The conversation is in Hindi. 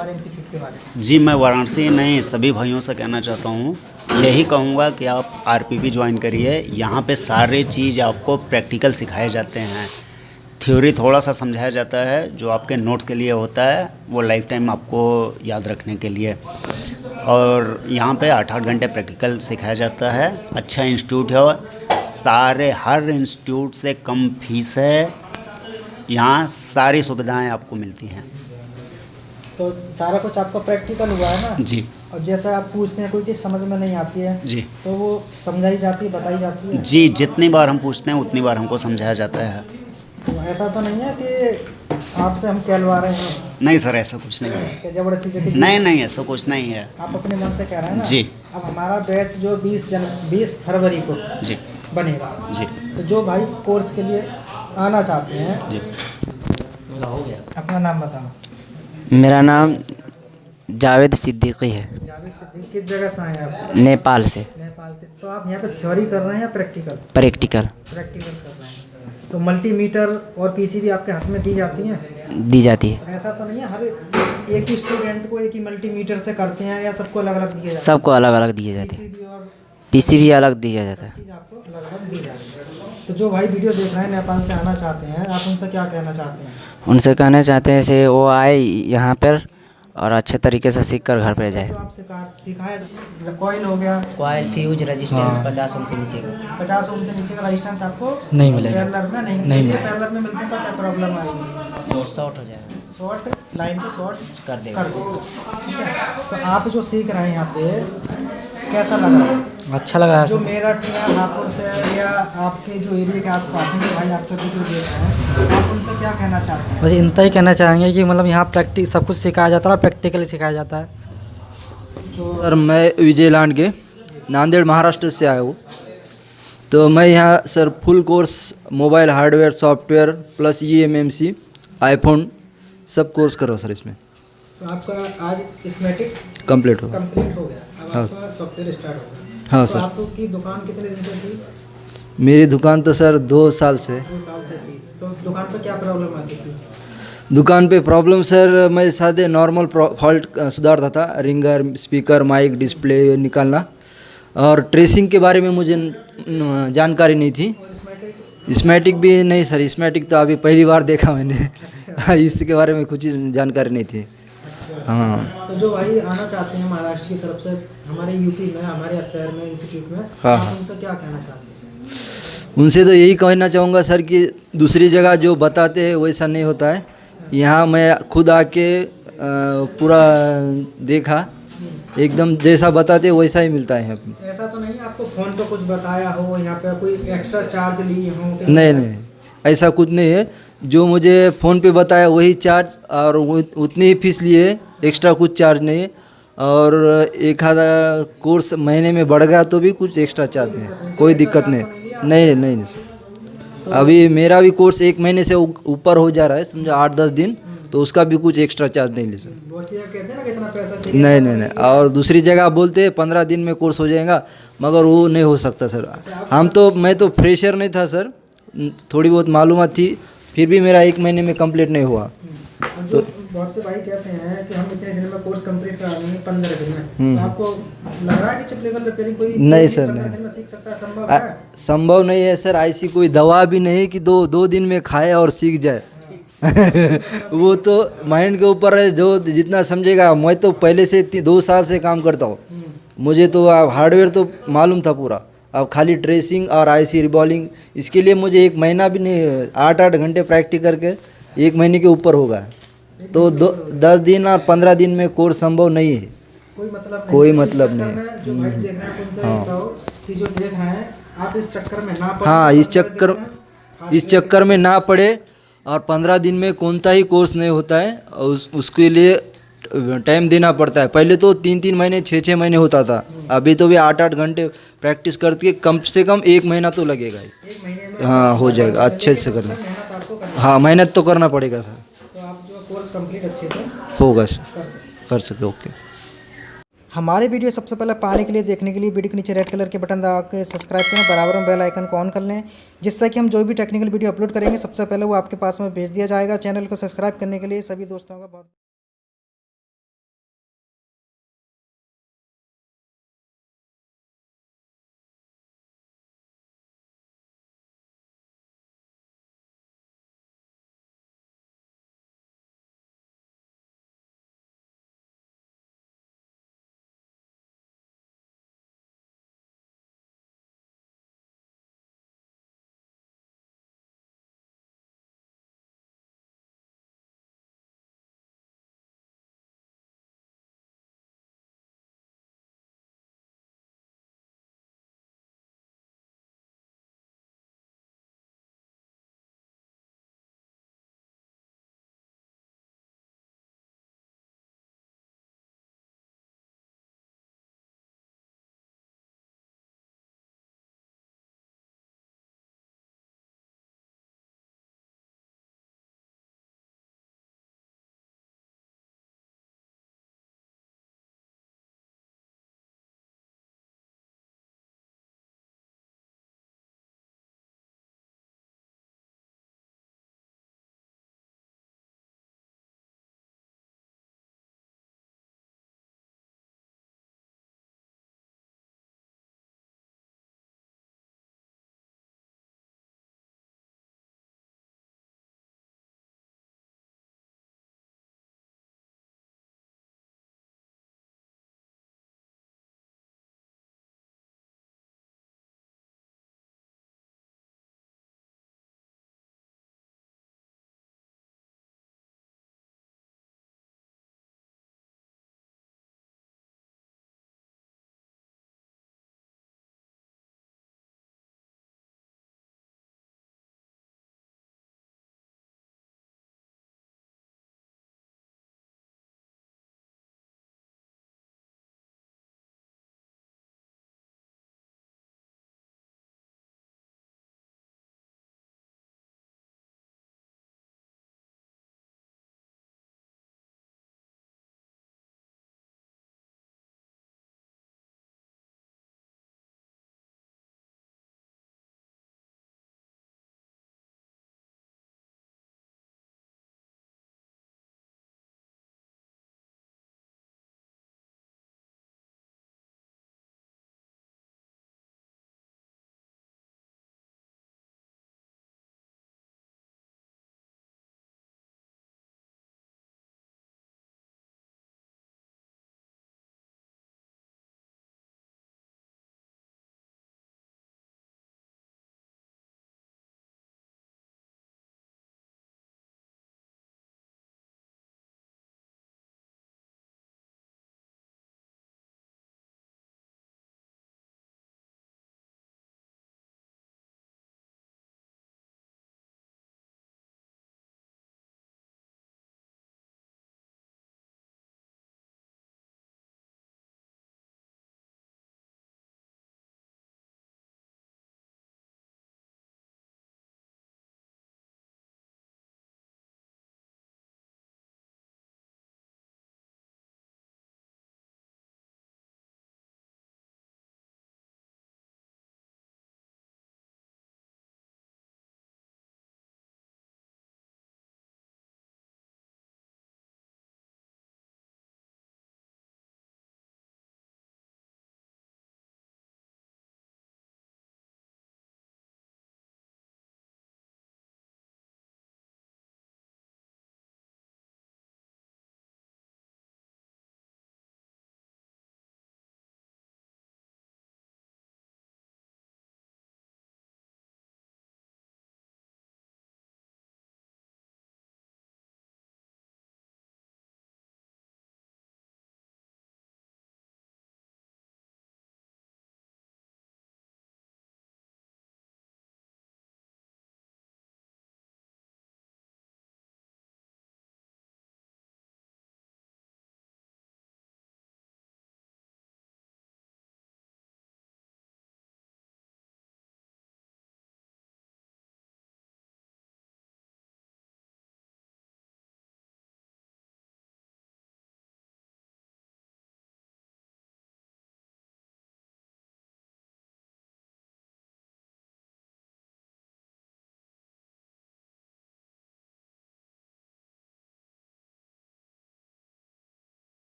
हमारे इंस्टीट्यूट के बारे में? जी, मैं वाराणसी नहीं सभी भाइयों से कहना चाहता हूँ, यही कहूँगा कि आप आरपीपी ज्वाइन करिए। यहाँ पे सारे चीज़ आपको प्रैक्टिकल सिखाए जाते हैं। थ्योरी थोड़ा सा समझाया जाता है, जो आपके नोट्स के लिए होता है वो लाइफ टाइम आपको याद रखने के लिए। और यहाँ पे 8-8 घंटे प्रैक्टिकल सिखाया जाता है। अच्छा इंस्टीट्यूट है, सारे हर इंस्टीट्यूट से कम फीस है। यहाँ सारी सुविधाएं आपको मिलती हैं। तो सारा कुछ आपका प्रैक्टिकल हुआ है ना? जी। और जैसा आप पूछते हैं कोई चीज़ समझ में नहीं आती है जी। तो वो समझाई जाती है, बताई जाती है? जी, जितनी बार हम पूछते हैं उतनी बार हमको समझाया जाता है। तो ऐसा तो नहीं है कि आपसे हम कहलवा रहे हैं? नहीं सर, ऐसा कुछ नहीं है। कि जबरदस्ती? नहीं, ऐसा कुछ नहीं है। आप अपने मन से कह रहे हैं ना? जी। अब हमारा बैच जो 20 फरवरी को जी। बनेगा। जी। तो जो भाई कोर्स के लिए आना चाहते हैं, जी। अपना नाम बताओ। मेरा नाम जावेद सिद्दीकी है। जावेद सिद्दीकी, किस जगह से आए आप? नेपाल से। नेपाल से। तो आप यहाँ पे थ्योरी कर रहे हैं या प्रैक्टिकल? प्रैक्टिकल प्रैक्टिकल कर रहे हैं। तो मल्टीमीटर और पीसीबी आपके हाथ में दी जाती हैं? दी जाती है। ऐसा तो नहीं है हर एक ही स्टूडेंट को एक ही मल्टीमीटर से करते हैं, या सबको अलग अलग दिए जाते हैं? सबको अलग अलग दिए जाते हैं। पीसीबी और पीसी भी अलग दिया जाता है। चीज़ आपको अलग अलग दी जाती है। तो जो भाई वीडियो देख रहे हैं नेपाल से आना चाहते हैं, आप उनसे क्या कहना चाहते हैं? उनसे कहना चाहते हैं से वो आए यहाँ पर और अच्छे तरीके से सीख कर घर पे जाए। जो आप सिखाया कॉइल हो गया, कॉइल फ्यूज रेजिस्टेंस 50 ओम से नीचे का 50 ओम से नीचे का रेजिस्टेंस आपको नहीं मिलेगा। पैरेलल में नहीं मिलेगा। पैरेलल में मिलते तो क्या प्रॉब्लम आएगी? शॉर्ट हो जाएगा, शॉर्ट लाइन को शॉर्ट कर देगा। ठीक है। तो आप जो सीख रहे हैं यहाँ पे कैसा लग रहा है? अच्छा लग रहा है जो सर। मेरठ या हापुड़ से या आपके जो एरिया के आसपास में भाई आपका वीडियो देख रहे हैं, आप उनसे क्या कहना चाहते हैं? बस इतना ही कहना चाहेंगे कि मतलब यहाँ प्रैक्टिस सब कुछ सिखाया जाता है, प्रैक्टिकली सिखाया जाता है। सर मैं विजय लांडगे नांदेड़ महाराष्ट्र से आया हूँ। तो मैं यहाँ sir full course mobile hardware software plus EMMC iPhone सब कोर्स कर रहा हूँ सर इसमें। तो आपका आज स्मेटिक कंप्लीट होगा। कंप्लीट हो गया, अब हाँ। आपका सॉफ्टवेयर स्टार्ट हो गया। हाँ तो सर। आपकी दुकान कितने दिन से थी? मेरी दुकान तो सर 2 साल से। 2 साल से थी। तो दुकान पे क्या प्रॉब्लम आती थी? दुकान पे प्रॉब्लम सर मैं सादे नॉर्मल फॉल्ट सुधारता था, रिंगर स्पीकर माइक डिस्प्ले निकालना, और ट्रेसिंग के बारे में मुझे जानकारी नहीं थी। स्मैटिक भी नहीं सर, स्मैटिक तो अभी पहली बार देखा मैंने। इसके बारे में कुछ जानकारी नहीं थी। हाँ। तो जो भाई आना चाहते हैं महाराष्ट्र की तरफ से हमारे यूपी में, हमारे शहर में इंस्टीट्यूट में, हाँ। आप उनसे क्या कहना चाहते हैं? उनसे तो यही कहना चाहूँगा सर कि दूसरी जगह जो बताते हैं वैसा नहीं होता है। यहाँ मैं खुद आके पूरा देखा, एकदम जैसा बताते हैं वैसा ही मिलता है यहाँ पे। ऐसा तो नहीं आपको फ़ोन पे कुछ बताया हो, यहाँ पे कोई एक्स्ट्रा चार्ज लिए हो? नहीं, ऐसा कुछ नहीं है। जो मुझे फ़ोन पे बताया वही चार्ज, और उतनी ही फीस लिए, एक्स्ट्रा कुछ चार्ज नहीं है। और एक आधा कोर्स महीने में बढ़ गया तो भी कुछ एक्स्ट्रा चार्ज नहीं, कोई दिक्कत नहीं सर। अभी मेरा भी कोर्स 1 महीने से ऊपर हो जा रहा है, समझो 8-10 दिन, तो उसका भी कुछ एक्स्ट्रा चार्ज नहीं ले सर। बहुत चीज़ें कहते हैं ना कि इतना पैसा चाहिए। नहीं। और दूसरी जगह बोलते हैं 15 दिन में कोर्स हो जाएगा, मगर वो नहीं हो सकता सर। मैं तो फ्रेशर नहीं था सर, थोड़ी बहुत मालूमात थी, फिर भी मेरा 1 महीने में कंप्लीट नहीं हुआ। तो बहुत से भाई कहते हैं कि हम इतने दिन में कोर्स कंप्लीट करा लेंगे 15 दिन में। तो आपको लग रहा है कि चिप लेवल रिपेयरिंग कोई नहीं सर, 15 दिन में सीख सकता है? संभव है? संभव नहीं है सर। ऐसी कोई दवा भी नहीं कि 2 दिन में खाए और सीख जाए। वो तो माइंड के ऊपर है, जो जितना समझेगा। मैं तो पहले से 2 साल से काम करता हूँ, मुझे तो हार्डवेयर तो मालूम था पूरा। अब खाली ट्रेसिंग और IC रिबॉलिंग, इसके लिए मुझे 1 महीना भी नहीं, 8-8 घंटे प्रैक्टिस करके 1 महीने के ऊपर होगा। तो 10 दिन और 15 दिन में कोर्स संभव नहीं है। कोई मतलब नहीं है। जो भाई देख रहे हैं उनसे ये कहो कि जो देख रहे हैं आप इस चक्कर में ना पड़े। हाँ, इस चक्कर में ना पड़े। और 15 दिन में कौन सा ही कोर्स नहीं होता है, और उसके लिए टाइम देना पड़ता है। पहले तो 3-3 महीने 6-6 महीने होता था, अभी तो भी 8-8 घंटे प्रैक्टिस करके कम से कम 1 महीना तो लगेगा ही। 1 महीने में हाँ, हो जाएगा अच्छे से करना। हाँ, मेहनत तो करना पड़ेगा सर। तो आप जो कोर्स कंप्लीट अच्छे से होगा सर, कर सके। ओके। हमारे वीडियो सबसे पहले पाने के लिए, देखने के लिए वीडियो के नीचे रेड कलर के बटन दबा के सब्सक्राइब करें, बराबर में बेल आइकन को ऑन कर लें, जिससे कि हम जो भी टेक्निकल वीडियो अपलोड करेंगे सबसे पहले वो आपके पास में भेज दिया जाएगा। चैनल को सब्सक्राइब करने के लिए सभी दोस्तों का बहुत